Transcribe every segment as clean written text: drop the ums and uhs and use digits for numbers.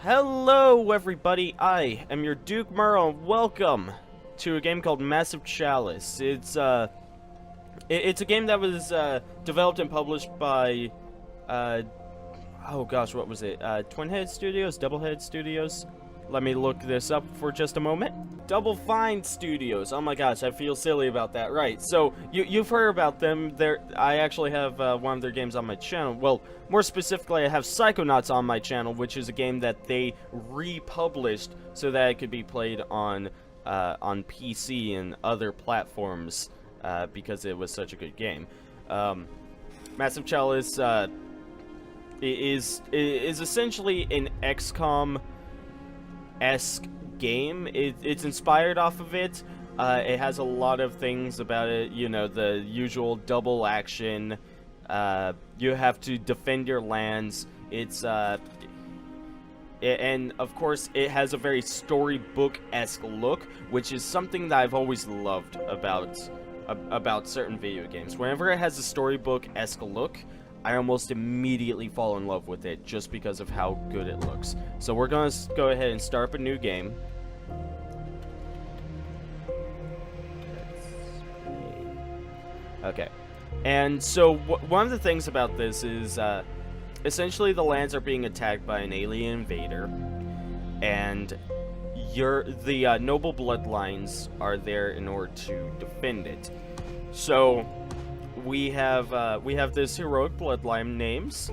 Hello everybody, I am your DukeMuRL and welcome to a game called Massive Chalice. It's a game that was developed and published by oh gosh, what was it? Twin Head Studios, Double Head Studios. Let me look this up for just a moment. Double Fine Studios. Oh my gosh, I feel silly about that. Right. So you've heard about them. I actually have one of their games on my channel. Well, more specifically, I have Psychonauts on my channel, which is a game that they republished so that it could be played on PC and other platforms because it was such a good game. Massive Chalice is essentially an XCOM-esque game. It's inspired off of it. It has a lot of things about it, you know, the usual double action. You have to defend your lands. And of course it has a very storybook-esque look, which is something that I've always loved about certain video games. Whenever it has a storybook-esque look, I almost immediately fall in love with it just because of how good it looks. So we're going to go ahead and start up a new game. Okay. And so one of the things about this is essentially the lands are being attacked by an alien invader, and the noble bloodlines are there in order to defend it. So we have this heroic bloodline names,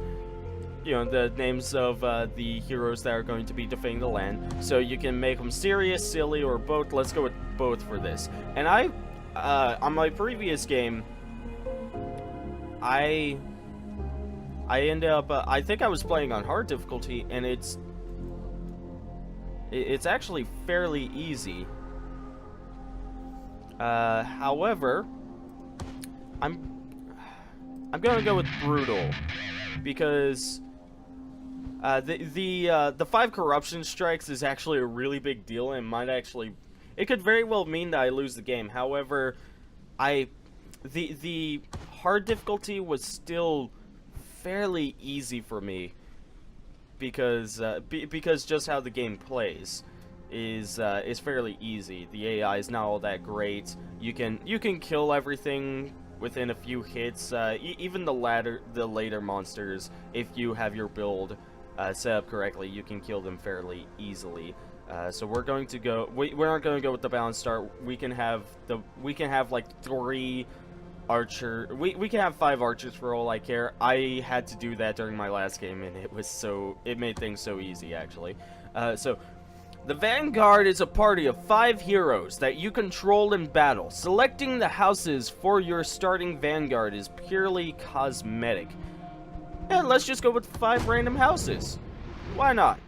you know, the names of the heroes that are going to be defending the land. So you can make them serious, silly, or both. Let's go with both for this. And on my previous game, I ended up I think I was playing on hard difficulty, and it's actually fairly easy. However, I'm gonna go with brutal because the 5 corruption strikes is actually a really big deal, and it could very well mean that I lose the game. However, the hard difficulty was still fairly easy for me because just how the game plays is fairly easy. The AI is not all that great. You can kill everything within a few hits. Even the later monsters, if you have your build set up correctly, you can kill them fairly easily. So we're going to go. We're not going to go with the balanced start. We can have like 3 archer. We can have 5 archers for all I care. I had to do that during my last game, and it made things so easy actually. So the Vanguard is a party of 5 heroes that you control in battle. Selecting the houses for your starting Vanguard is purely cosmetic. And let's just go with 5 random houses. Why not?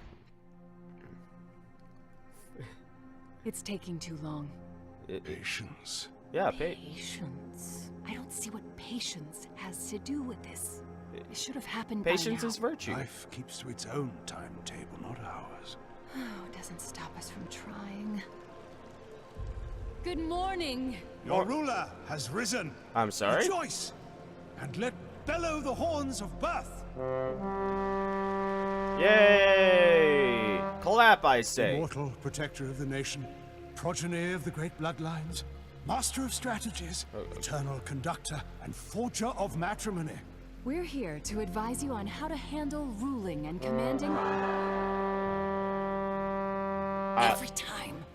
It's taking too long. Patience. Yeah, Patience. I don't see what patience has to do with this. It should have happened Patience by now. is virtue. Life keeps to its own timetable, not ours. Oh, doesn't stop us from trying. Good morning. Your ruler has risen. I'm sorry? Rejoice, and let bellow the horns of birth. Yay! Clap, I say. Immortal protector of the nation, progeny of the great bloodlines, master of strategies, eternal conductor, and forger of matrimony. We're here to advise you on how to handle ruling and commanding every time.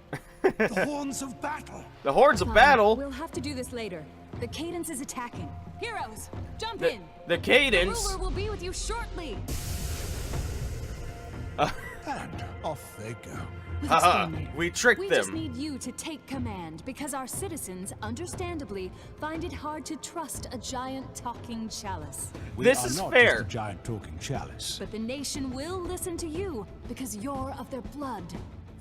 The horns of battle. The hordes of battle? We'll have to do this later. The Cadence is attacking. Heroes, jump in. The Cadence? The ruler will be with you shortly. And off they go. We'll Haha, explain later. we tricked We them. just need you to take command because our citizens, understandably, find it hard to trust a giant talking chalice. This is fair. Just a giant talking chalice. But the nation will listen to you because you're of their blood.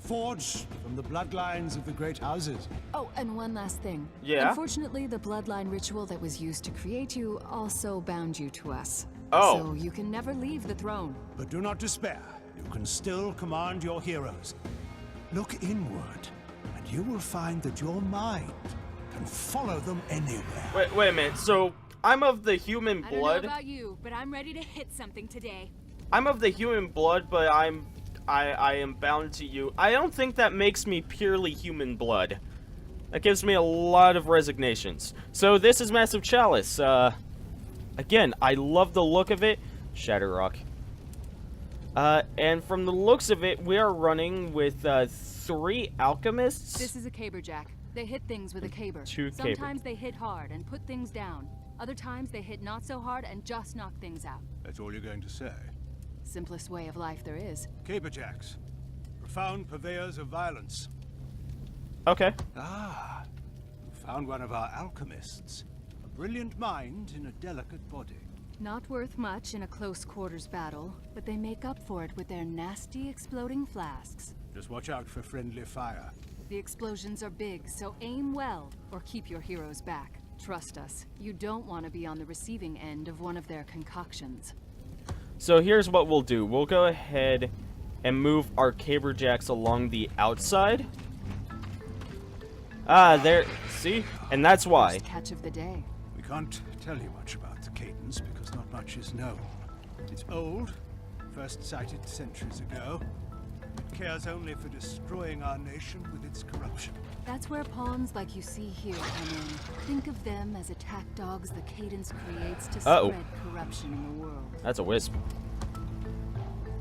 Forged from the bloodlines of the great houses. Oh, and one last thing. Yeah? Unfortunately, the bloodline ritual that was used to create you also bound you to us. Oh. So you can never leave the throne. But do not despair. You can still command your heroes. Look inward, and you will find that your mind can follow them anywhere. Wait a minute. So I'm of the human blood. I don't know about you, but I'm ready to hit something today. I'm of the human blood, but I am bound to you. I don't think that makes me purely human blood. That gives me a lot of resignations. So this is Massive Chalice. Again, I love the look of it. Shatter Rock. And from the looks of it, we are running with 3 alchemists. This is a caberjack. They hit things with a caber. 2 Sometimes they hit hard and put things down. Other times they hit not so hard and just knock things out. That's all you're going to say? Simplest way of life there is. Caberjacks. Profound purveyors of violence. Okay. Ah, you found one of our alchemists. A brilliant mind in a delicate body. Not worth much in a close quarters battle, but they make up for it with their nasty exploding flasks. Just watch out for friendly fire. The explosions are big, so aim well, or keep your heroes back. Trust us, you don't want to be on the receiving end of one of their concoctions. So here's what we'll do. We'll go ahead and move our caberjacks along the outside. Ah, there. See? And that's why. First catch of the day. We can't tell you much about the cadence because not much is known. It's old, first sighted centuries ago. It cares only for destroying our nation with its corruption. That's where pawns like you see here come in. Think of them as attack dogs the cadence creates to spread corruption in the world. That's a wisp.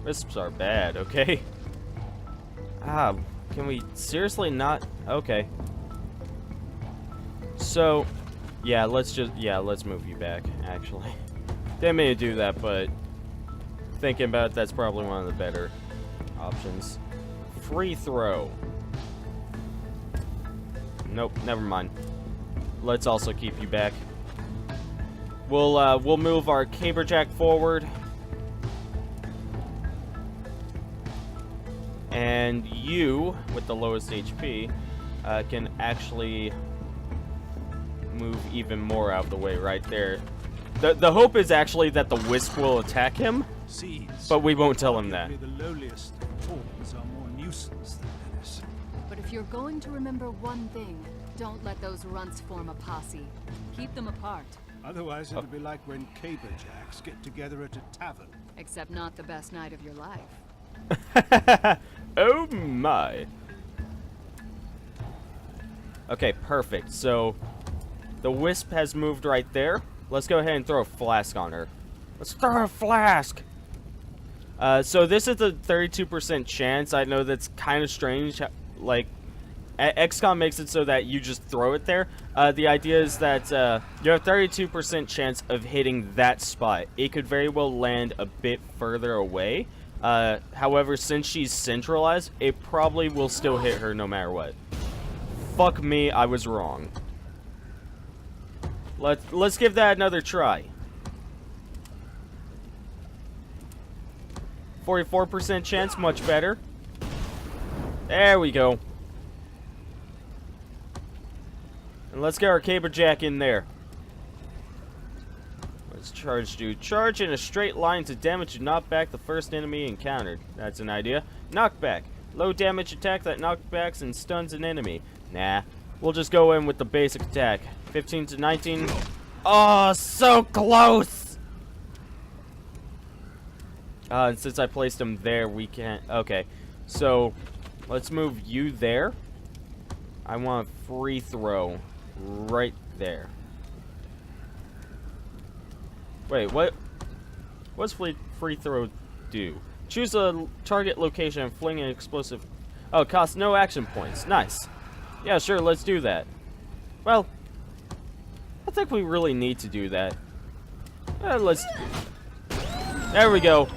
Wisps are bad, okay? Ah, can we seriously not? Okay. So, yeah, let's move you back, actually. Didn't mean to do that, but thinking about it, that's probably one of the better options. Free throw. Nope, never mind. Let's also keep you back. We'll move our caberjack forward. And you, with the lowest HP, can actually move even more out of the way right there. The hope is actually that the wisp will attack him, Seeds. but we won't tell him that. The lowliest pawns are more nuisance than menace. But if you're going to remember one thing, don't let those runts form a posse. Keep them apart. Otherwise, it'll be like when caberjacks get together at a tavern. Except not the best night of your life. Oh my. Okay, perfect. So the wisp has moved right there. Let's go ahead and throw a flask on her. Let's throw a flask. So this is a 32% chance. I know that's kind of strange. Like, XCOM makes it so that you just throw it there. The idea is that you have 32% chance of hitting that spot. It could very well land a bit further away. However, since she's centralized, it probably will still hit her no matter what. Fuck me, I was wrong. Let's give that another try. 44% chance, much better. There we go. And let's get our caberjack in there. Let's charge, dude. Charge in a straight line to damage and knock back the first enemy encountered. That's an idea. Knockback. Low damage attack that knockbacks and stuns an enemy. Nah. We'll just go in with the basic attack. 15 to 19. Oh, so close! And since I placed him there, we can't... Okay. So, let's move you there. I want a free throw right there. Wait, what? What's free throw do? Choose a target location and fling an explosive... Oh, it costs no action points. Nice. Yeah, sure, let's do that. Well, I think we really need to do that. Let's... There we go.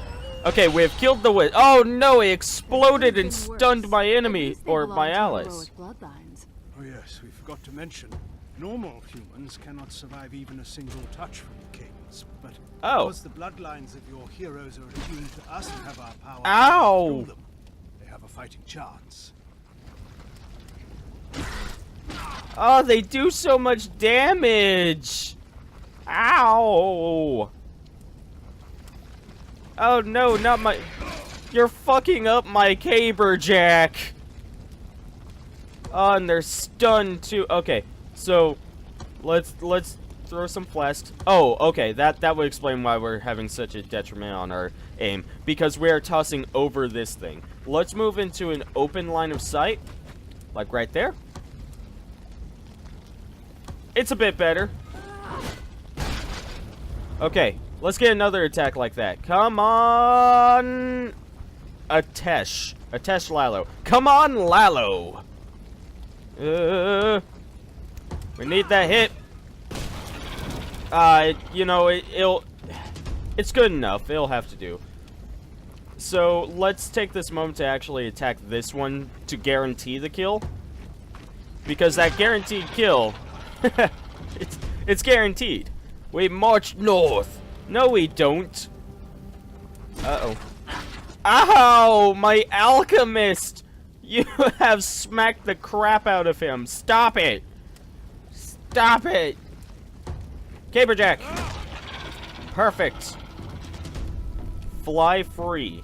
Okay, we have killed the witch. Oh no, it exploded and stunned my enemy, or my allies. Oh yes, we forgot to mention, normal humans cannot survive even a single touch from the cadence, but because the bloodlines of your heroes are attuned to us and have our power to control them, they have a fighting chance. Oh, they do so much damage! Ow! Oh no, not my... You're fucking up my caberjack! Oh, and they're stunned too. Okay, so let's throw some flasks. Oh, okay, that would explain why we're having such a detriment on our aim, because we are tossing over this thing. let's move into an open line of sight. Like right there. It's a bit better. Okay, let's get another attack like that. Come on! Atesh. Atesh Lalo. Come on, Lalo! We need that hit. You know, it's good enough. It'll have to do. So, let's take this moment to actually attack this one to guarantee the kill. Because that guaranteed kill, it's guaranteed. We march north. No, we don't. Uh-oh. Ow! My alchemist! You have smacked the crap out of him. Stop it! Stop it! Caberjack! Perfect. Fly free.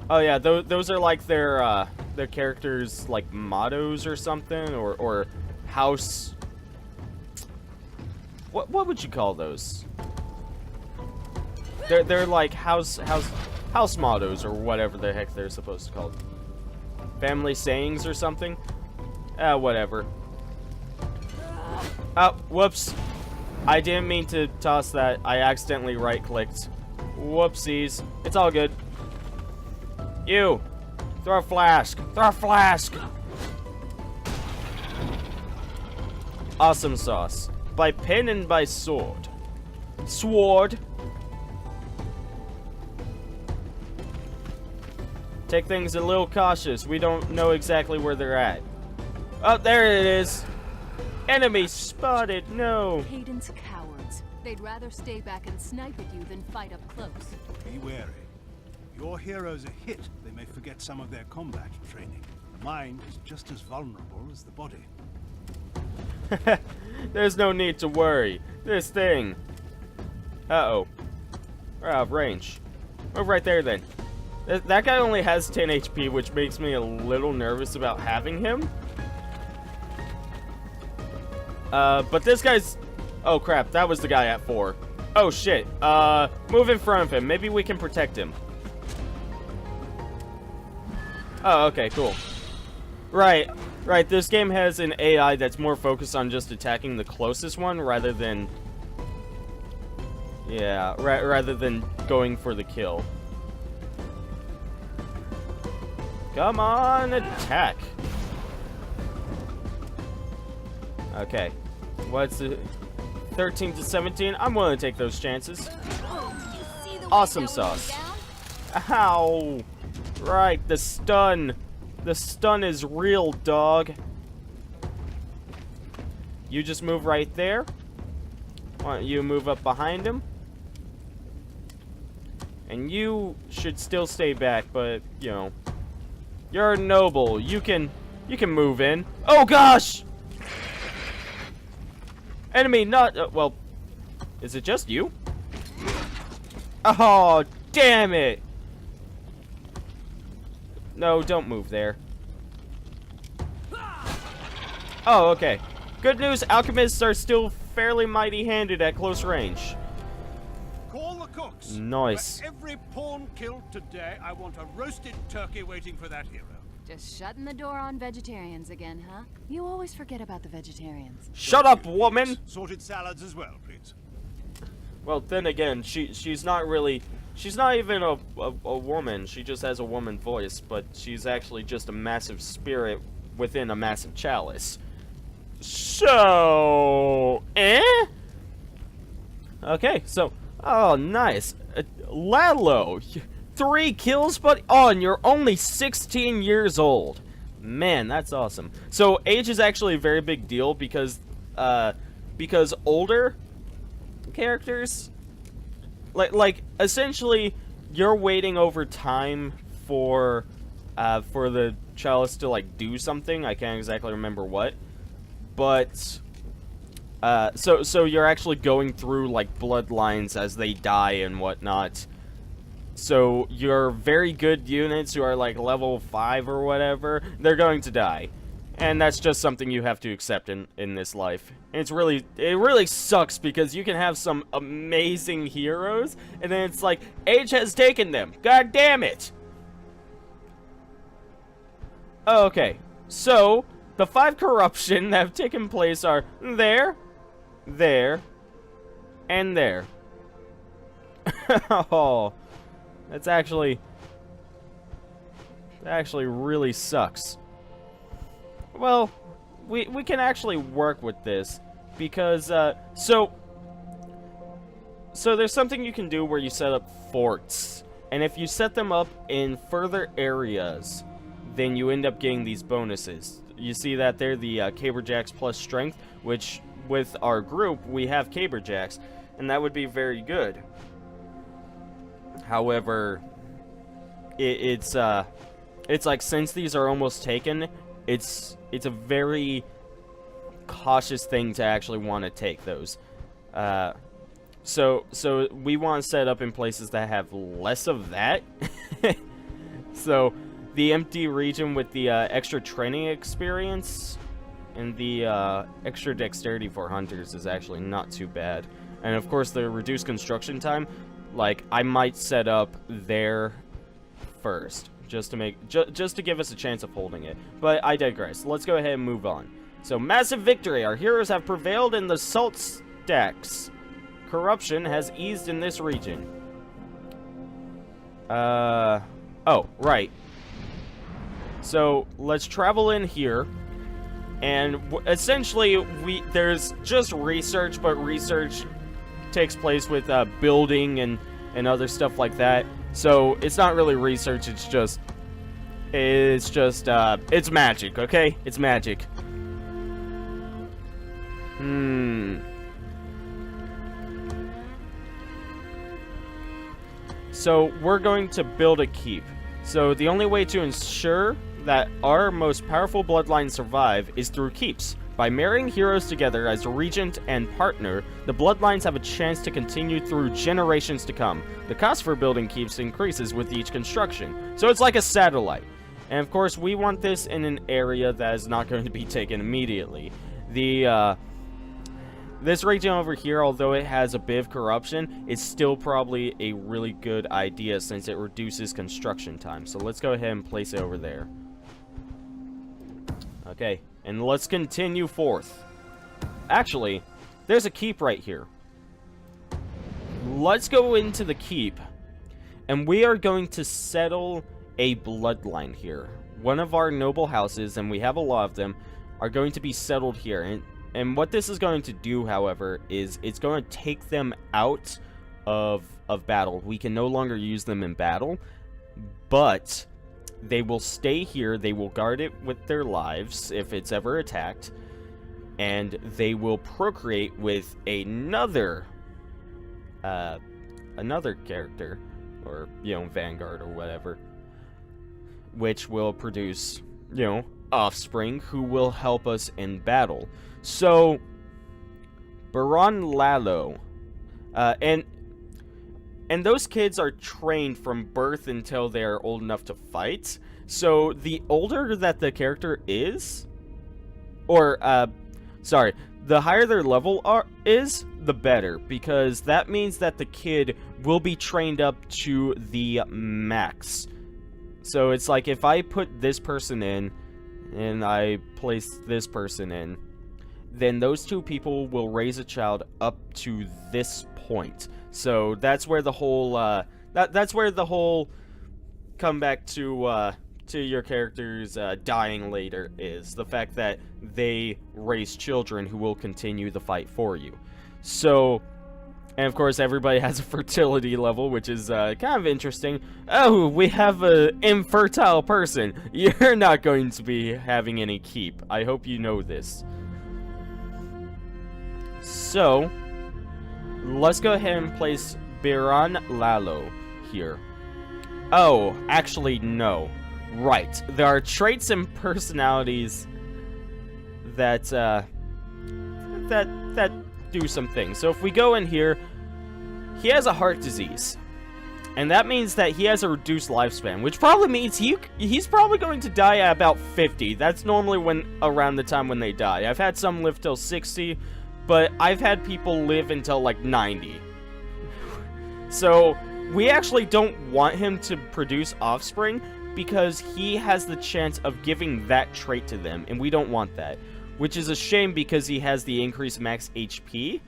Oh yeah, those are like their characters' like mottos or something, or house. What would you call those? They're like house mottos or whatever the heck they're supposed to call it. Family sayings or something. Whatever. Oh, whoops. I didn't mean to toss that. I accidentally right-clicked. Whoopsies. It's all good. You! Throw a flask! Throw a flask! Awesome sauce. By pen and by sword. Sword! Take things a little cautious. We don't know exactly where they're at. Oh, there it is! Enemy spotted! No! Hayden's cowards. They'd rather stay back and snipe at you than fight up close. Be wary. Your heroes are hit, they may forget some of their combat training. The mind is just as vulnerable as the body. There's no need to worry. This thing. Uh-oh. We're out of range. Move right there, then. That guy only has 10 HP, which makes me a little nervous about having him. But this guy's... Oh, crap. That was the guy at 4. Oh, shit. Move in front of him. Maybe we can protect him. Oh, okay, cool. Right. This game has an AI that's more focused on just attacking the closest one rather than... Yeah, rather than going for the kill. Come on, attack. Okay. What's it? 13 to 17? I'm willing to take those chances. Awesome sauce. Ow! Right, the stun. The stun is real, dog. You just move right there. Why don't you move up behind him? And you should still stay back, but, you know. You're a noble. You can move in. Oh, gosh! Enemy not... well, is it just you? Oh, damn it! No, don't move there. Oh, okay. Good news, alchemists are still fairly mighty-handed at close range. Call the cooks. Nice. For every pawn killed today, I want a roasted turkey waiting for that hero. Just shutting the door on vegetarians again, huh? You always forget about the vegetarians. Shut up, woman! Sorted salads as well, please. Well, then again, she's not really... She's not even a woman. She just has a woman voice, but she's actually just a massive spirit within a massive chalice. So... Okay, so... Oh, nice. Lalo! 3 kills, buddy? Oh, and you're only 16 years old. Man, that's awesome. So, age is actually a very big deal because older characters... Like, essentially, you're waiting over time for the Chalice to, like, do something. I can't exactly remember what. But, so you're actually going through, like, bloodlines as they die and whatnot. So, your very good units who are, like, level 5 or whatever, they're going to die. And that's just something you have to accept in this life. And it really sucks because you can have some amazing heroes, and then it's like, age has taken them. God damn it! Okay, so the 5 corruption that have taken place are there, there, and there. Oh, that actually really sucks. Well, we can actually work with this because so there's something you can do where you set up forts, and if you set them up in further areas, then you end up getting these bonuses. You see that there, the Caberjacks plus strength, which with our group we have Caberjacks, and that would be very good. However, it's like, since these are almost taken, it's a very cautious thing to actually want to take those. So we want to set up in places that have less of that. So the empty region with the extra training experience and the extra dexterity for hunters is actually not too bad. And of course the reduced construction time, like, I might set up there first, just to make just to give us a chance of holding it. But I digress. Let's go ahead and move on. So, massive victory. Our heroes have prevailed in the salt stacks. Corruption has eased in this region. Oh, right. So, let's travel in here. And essentially, there's just research, but research takes place with building and other stuff like that. So it's not really research, it's magic, okay? It's magic. So we're going to build a keep. So the only way to ensure that our most powerful bloodlines survive is through keeps. By marrying heroes together as regent and partner, the bloodlines have a chance to continue through generations to come. The cost for building keeps increases with each construction, so it's like a satellite. And of course, we want this in an area that is not going to be taken immediately. This region over here, although it has a bit of corruption, is still probably a really good idea since it reduces construction time. So let's go ahead and place it over there. Okay. And let's continue forth. Actually, there's a keep right here. Let's go into the keep. And we are going to settle a bloodline here. One of our noble houses, and we have a lot of them, are going to be settled here. And what this is going to do, however, is it's going to take them out of battle. We can no longer use them in battle, but they will stay here, they will guard it with their lives if it's ever attacked, and they will procreate with another character, or, Vanguard or whatever, which will produce, offspring who will help us in battle. So, Baron Lalo, and those kids are trained from birth until they're old enough to fight. So the older that the character is, or, the higher their level is, the better. Because that means that the kid will be trained up to the max. So it's like, if I put this person in, and I place this person in, then those two people will raise a child up to this point. So that's where the whole that's where the whole comeback to your characters dying later is. The fact that they raise children who will continue the fight for you. So, and of course everybody has a fertility level, which is kind of interesting. Oh, we have an infertile person. You're not going to be having any keep. I hope you know this. So, let's go ahead and place Baron Lalo here. Oh, actually, no. Right. There are traits and personalities that, that do some things. So if we go in here, he has a heart disease. And that means that he has a reduced lifespan, which probably means he's probably going to die at about 50. That's normally around the time when they die. I've had some live till 60. But I've had people live until like 90. So we actually don't want him to produce offspring because he has the chance of giving that trait to them, and we don't want that. Which is a shame because he has the increased max HP,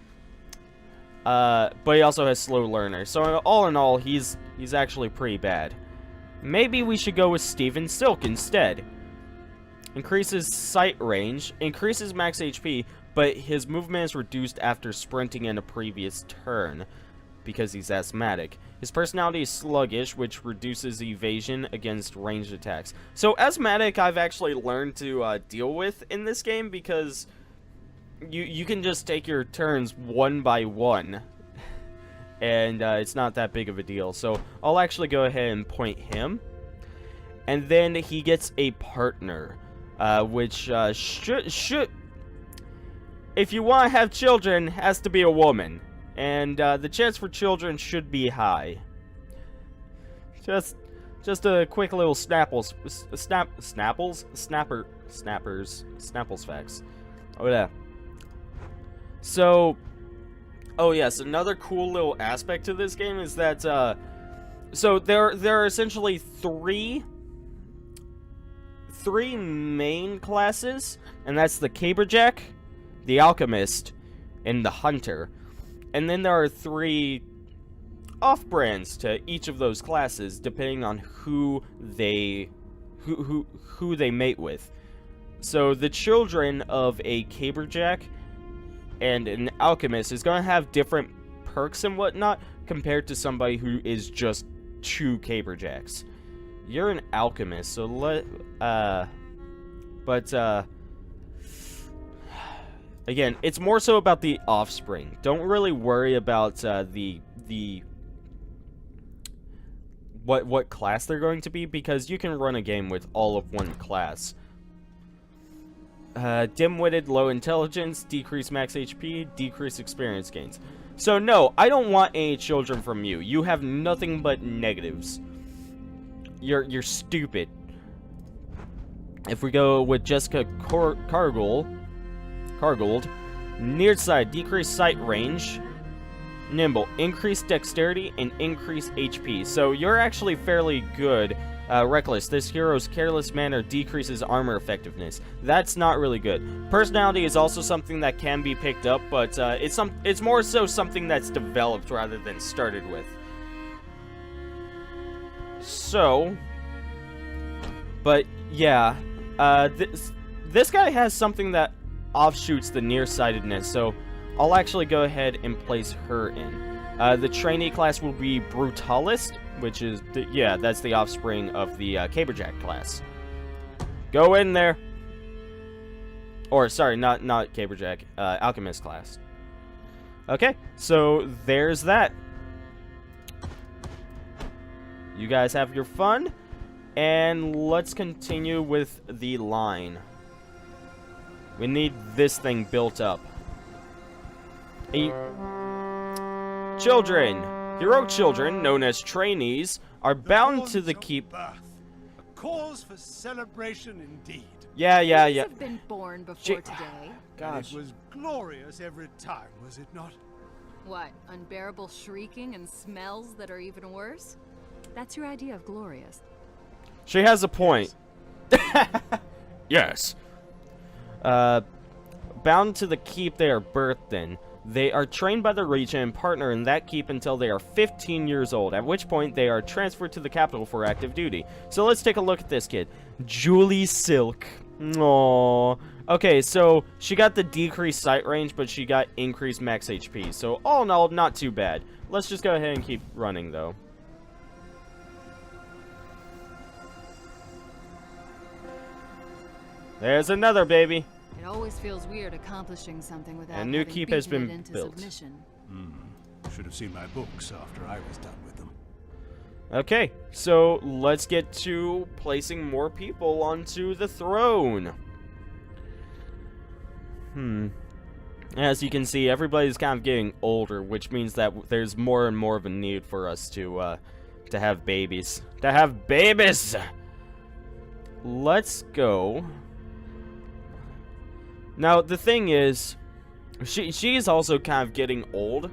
but he also has slow learner. So all in all, he's actually pretty bad. Maybe we should go with Steven Silk instead. Increases sight range, increases max HP, but his movement is reduced after sprinting in a previous turn because he's asthmatic. His personality is sluggish, which reduces evasion against ranged attacks. So asthmatic I've actually learned to deal with in this game because you can just take your turns one by one. And it's not that big of a deal. So I'll actually go ahead and point him. And then he gets a partner, which should... If you want to have children, has to be a woman. And the chance for children should be high. Just a quick little snapples facts. Oh yeah. So, oh yes, another cool little aspect to this game is that so there are essentially three main classes, and that's the Caberjack, the Alchemist, and the Hunter. And then there are 3 off-brands to each of those classes, depending on who they mate with. So the children of a Caberjack and an Alchemist is going to have different perks and whatnot compared to somebody who is just 2 Caberjacks. You're an Alchemist, so again, it's more so about the offspring. Don't really worry about what class they're going to be, because you can run a game with all of one class. Dim-witted, low intelligence, decreased max HP, decreased experience gains. So no, I don't want any children from you. You have nothing but negatives. You're stupid. If we go with Jessica Cargold, near-side, decreased sight range, nimble, increased dexterity, and increased HP. So you're actually fairly good. Reckless, this hero's careless manner decreases armor effectiveness. That's not really good. Personality is also something that can be picked up, but it's more so something that's developed rather than started with. So, but yeah, this guy has something that offshoots the nearsightedness, so I'll actually go ahead and place her in. The trainee class will be Brutalist, which is, that's the offspring of the Caberjack class. Go in there. Or, sorry, not Caberjack, Alchemist class. Okay, so there's that. You guys have your fun, and let's continue with the line. We need this thing built up. Children, hero children, known as trainees, are bound to the keep. A cause for celebration indeed. Yeah. Have been born before today. Gosh. It was glorious every time, was it not? What, unbearable shrieking and smells that are even worse? That's your idea of glorious. She has a point. Yes. Bound to the keep they are birthed in. They are trained by the region and partner in that keep until they are 15 years old, at which point they are transferred to the capital for active duty. So let's take a look at this kid. Julie Silk. Aww. Okay, so she got the decreased sight range, but she got increased max HP. So all in all, not too bad. Let's just go ahead and keep running, though. There's another baby. It always feels weird accomplishing something without a new keep has been built. Should have seen my books after I was done with them. Okay, so let's get to placing more people onto the throne. As you can see, everybody's kind of getting older, which means that there's more and more of a need for us to have babies. Let's go. Now, the thing is, she's also kind of getting old.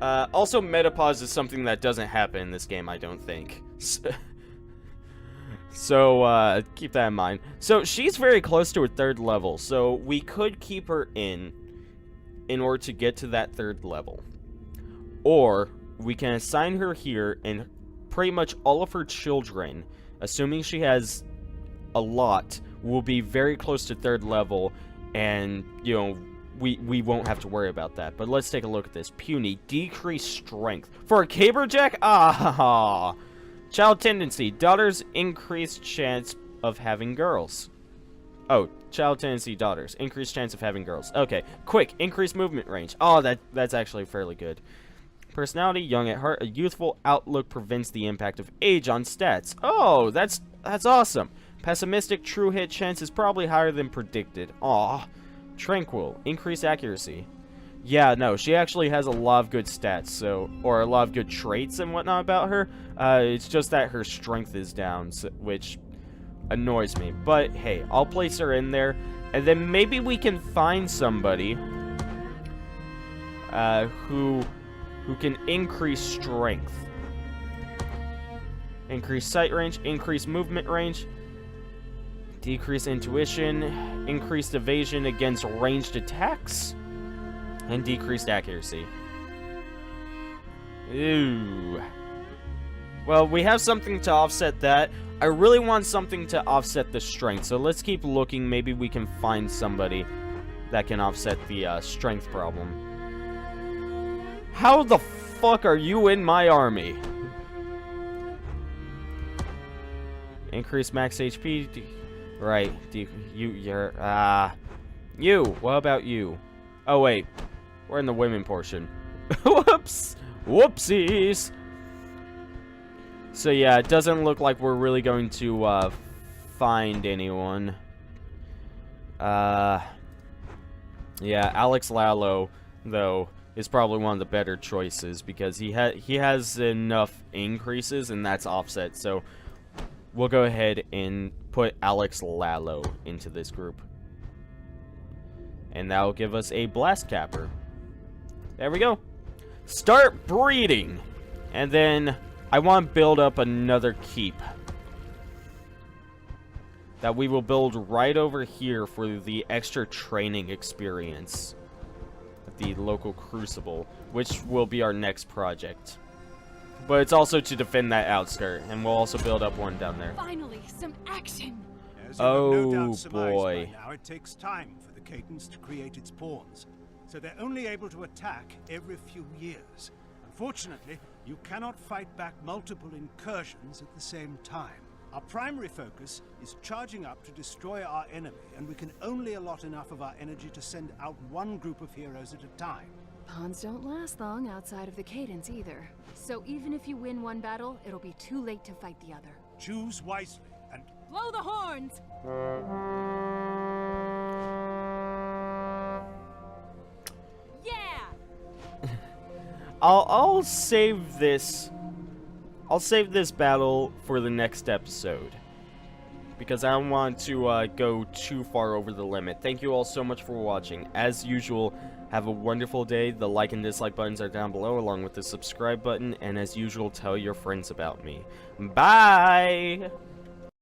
Also, menopause is something that doesn't happen in this game, I don't think. So, keep that in mind. So, she's very close to her 3rd level, so we could keep her in order to get to that 3rd level. Or, we can assign her here, and pretty much all of her children, assuming she has a lot, will be very close to 3rd level, and, you know, we won't have to worry about that. But let's take a look at this. Puny, decreased strength. For a caberjack? Ah! Child tendency. Daughters, increased chance of having girls. Oh, child tendency, daughters. Increased chance of having girls. Okay. Quick, increased movement range. Oh, that's actually fairly good. Personality, young at heart. A youthful outlook prevents the impact of age on stats. Oh, that's awesome. Pessimistic, true hit chance is probably higher than predicted. Aw. Tranquil, increased accuracy. Yeah, no, she actually has a lot of good stats, so, or a lot of good traits and whatnot about her. It's just that her strength is down, so, which annoys me. But hey, I'll place her in there, and then maybe we can find somebody who can increase strength, increase sight range, increase movement range, decrease intuition, increased evasion against ranged attacks, and decreased accuracy. Ooh. Well, we have something to offset that. I really want something to offset the strength, so let's keep looking. Maybe we can find somebody that can offset the strength problem. How the fuck are you in my army? Increase max HP. Right. You. What about you? Oh, wait. We're in the women portion. Whoops. Whoopsies. So, yeah, it doesn't look like we're really going to, find anyone. Yeah, Alex Lalo, though, is probably one of the better choices because he has enough increases, and that's offset. So, we'll go ahead and put Alex Lalo into this group. And that'll give us a blast capper. There we go. Start breeding. And then I want to build up another keep that we will build right over here for the extra training experience at the local crucible, which will be our next project. But it's also to defend that outskirt, and we'll also build up one down there. Finally, some action. As you have no doubt Oh surmised boy. by now, it takes time for the cadence to create its pawns, so they're only able to attack every few years. Unfortunately, you cannot fight back multiple incursions at the same time. Our primary focus is charging up to destroy our enemy, and we can only allot enough of our energy to send out one group of heroes at a time. Pawns don't last long outside of the cadence either. So even if you win one battle, it'll be too late to fight the other. Choose wisely, and Blow the horns! Yeah! I'll save this. I'll save this battle for the next episode, because I don't want to go too far over the limit. Thank you all so much for watching. As usual, have a wonderful day. The like and dislike buttons are down below, along with the subscribe button. And as usual, tell your friends about me. Bye!